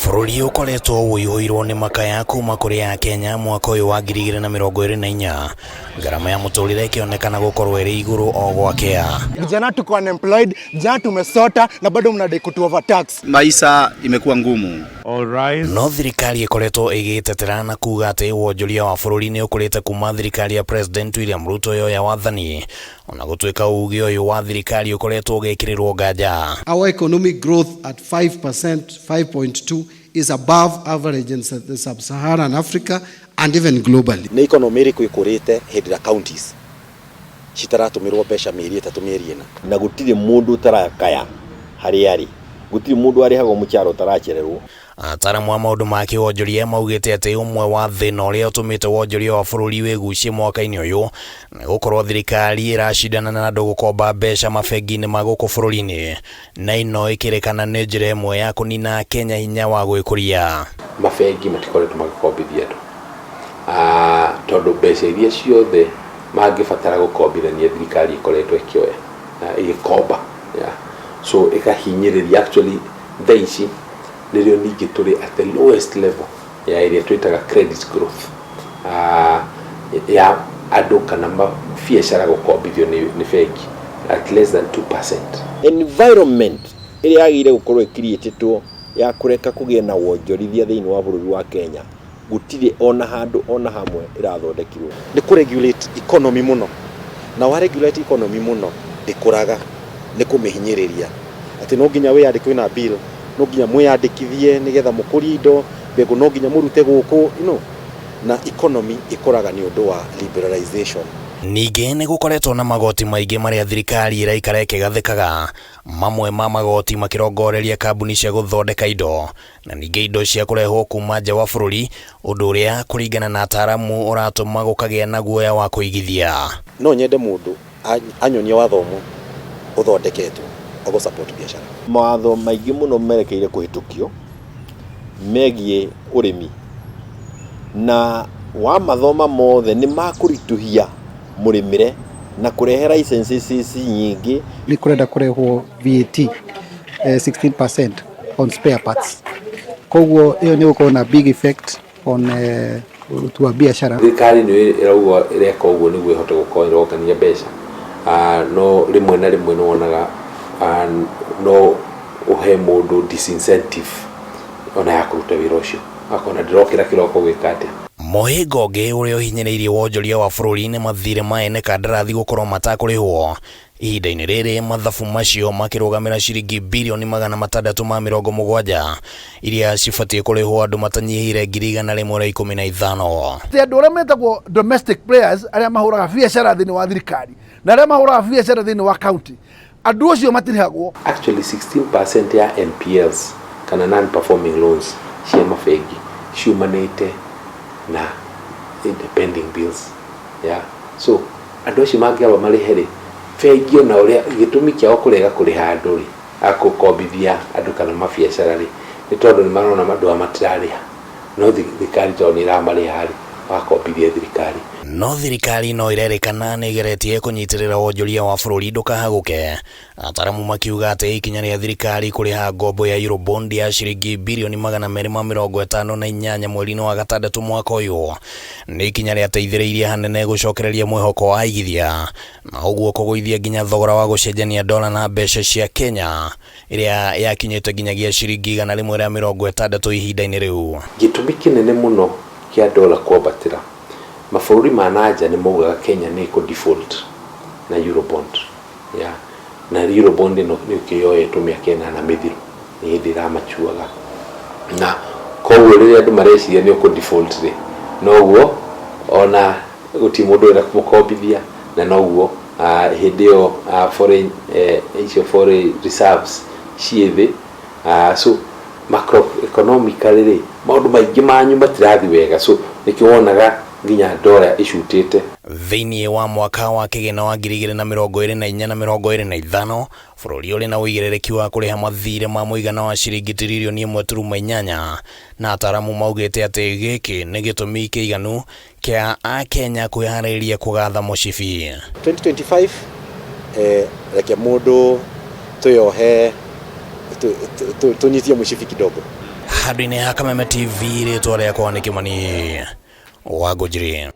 Bũrũri ũkoretwo ũiyũirwo nĩ makaya kuma kũrĩ a Kenya mwaka ũyũ wa 2024, gharama ya mũtũrĩre ĩkĩonekana gũkorwo ĩrĩ igũrũ o gwakĩa. Vijana tuko unemployed, vijana tumesota na bado mnadai kutu overtax. Maisha imekuwa ngumu. No thirikari ĩkoretwo ĩgĩtetera na kuga atĩ wonjoria wa bũrũri nĩ ũkũrĩte kuma thirikari ya President William Ruto yoya wathani, ona gũtuĩka uge ũyũ wa thirikari ũkoretwo ũgĩkĩrĩrwo nganja. Our economic growth at 5%, 5.2 is above average in sub-Saharan Africa and even globally. Nĩ economy ĩrĩkũ ĩkũrĩte hĩndĩ ya counties citaratũmĩrwo mbeca mĩeri ĩtatũ mĩeri ĩna, na gũtirĩ mũndũ tarakaya harĩ arĩ, gũtirĩ mũndũ arĩhagwo mũcara ũtaracererwo. Ataaramu a maũndũ ma kĩwonjoria maugĩte atĩ ũmwe wa thĩna ũrĩa ũtũmĩte wonjoria wa bũrũri wĩgucie mwaka-inĩ ũyũ nĩ gũkorwo thirikari ĩracindana na andũ gũkomba mbeca mabengi-inĩ ma gũkũ bũrũri-inĩ, na ino ĩkĩrĩkana nĩ njĩra ĩmwe ya kũnina Kenya hinya wa gwĩkũria. Mabengi matikoretwo magĩkombithia andũ tondũ mbeca iria ciothe mangĩbatara gũkombithania thirikari ĩkoretwo ĩkĩoya ĩgĩkomba, so ĩkahinyĩrĩria actually thaa ici nĩrĩo ningĩ tũrĩ at the lowest level ya ĩrĩa twĩtaga credit growth ya andũ kana biacara gũkombithio nĩ bengi at less than 2%. Environment ĩrĩa yagĩrĩire gũkorwo ĩkiriĩtĩtwo ya kũreka kũgĩa na wonjorithia thĩinĩ wa bũrũri wa Kenya gũtirĩ ona handũ ona hamwe ĩrathondekirwo. nĩ kũregulate economy mũno, na wa regulate economy mũno ndĩkũraga, nĩ kũmĩhinyĩrĩria atĩ no nginya wĩyandĩke na bill, no nginya mwĩyandĩkithie nĩgetha mũkũrie indo, mbegũ no nginya mũrute gũkũ, na economy ĩkũraga nĩ ũndũ wa liberalization. Ningĩ nĩ gũkoretwo na magoti maingĩ marĩa thirikari ĩraikara ĩkĩgathĩkaga, mamwe ma magoti makĩrongoreria kambuni cia gũthondeka indo, na ningĩ indo cia kũrehwo kuma nja wa bũrũri, ũndũ ũrĩa kũringana na ataaramu ũratũma gũkagĩa na guoya wa kũigithia. No nyende mũndũ anyonie wathomo ũthondeketwo ogũ support biacara. Mawatho maingĩ mũno merekeire kũhĩtũkio megiĩ ũrĩmi, na wa mathoma mothe nĩ makũritũhia mũrĩmĩre na kũrehe licenses nyingĩ. Nĩ kũrenda kũrehwo VAT 16% on spare parts. Koguo ĩyo nĩ gũkorwo na big effect on utu wa biacara. Thirikari nĩ ĩrauga ĩreka ũguo nĩguo ĩhote gũkorwo ĩrogania mbeca, no rĩmwe na rĩmwe nĩ wonaga no ũhe mũndũ disincentive ona ya kũruta wĩra ũcio, akona ndĩrokĩra kĩroko gwĩka atĩa. Mũhĩngo ũngĩ ũrĩa ũhinyĩrĩirie wonjoria wa bũrũri nĩ mathirĩ ma ene kandarathi gũkorwo matakũrĩhwo. Ihinda-inĩ rĩrĩ mathabu macio makĩrũgamĩra ciringi birioni 670 iria cibatiĩ kũrĩhwo andũ matanyihĩire 115. Andũ arĩa metagwo domestic players arĩa mahũraga biacara thĩinĩ wa thirikari na arĩa mahũraga biacara thĩinĩ wa county, andũ acio matirĩhagwo. Actually 16% ya NPLs kana non-performing loans cia mabengi ciumanĩte na pending bills, so andũ acio mangĩaba marĩhe bengi ona ũrĩa gĩtũmi kĩao kũrega kũrĩha andũ akũkombithia andũ kana mabiacara nĩ tondũ nĩ marona andũ matirarĩha, no thirikari tondũ nĩ ĩramarĩha wakombithia thirikari. No thirikari no ĩrerĩkana nĩ ĩgeretie kũnyitĩrĩra wonjoria wa bũrũri ndũkahagũke. Ataaramu makiuga atĩ ikinya rĩa thirikari kũrĩha ngombo ya Eurobond ya ciringi birioni 258 mweri-inĩ wa gatandatũ mwaka ũyũ nĩ ikinya rĩateithĩrĩirie hanene gũcokereria mwĩhoko wa aigithia, na ũguo kũgũithia nginya thogora wa gũcenjania dola na mbeca cia Kenya ĩrĩa yakinyĩte nginyagia ciringi 160 ihinda-inĩ rĩu. Gĩtũmi kĩnene mũno kĩa dola kwambatĩra, mabũrũri ma nanja nĩ maugaga Kenya nĩ default na Eurobond, na Eurobond ĩno nĩ kĩyoetwo mĩaka 8 mĩthiru, nĩ hĩndĩ ĩramachuaga, na koguo rĩrĩa andũ mareciria nĩ default noguo ona gũtirĩ mũndũ ũrenda kũmũkombithia, na noguo hĩndĩ ĩyo foreign reserves ciĩ thĩ, so macroeconomically maũndũ maingĩ manyu matirathi wega, so nĩkĩo wonaga nginya dola icutĩte. Thĩinĩ wa mwaka wa kĩgĩna wa 2024 na 2025, bũrũri ũrĩ na ũigĩrĩrĩki wa kũrĩha mathirĩ ma mũigana wa ciringi tiririoni 1.8, na ataaramu maugĩte atĩ gĩkĩ nĩ gĩtũmi kĩiganu kĩa Akenya kwĩharĩrĩria kũgatha mũcibi. 2025 reke mũndũ twĩyohe tunyitie mshipi kidogo. Hadi ni Kameme TV, rĩtwa rĩakwa nĩ Kĩmani wa Ngũnjiri.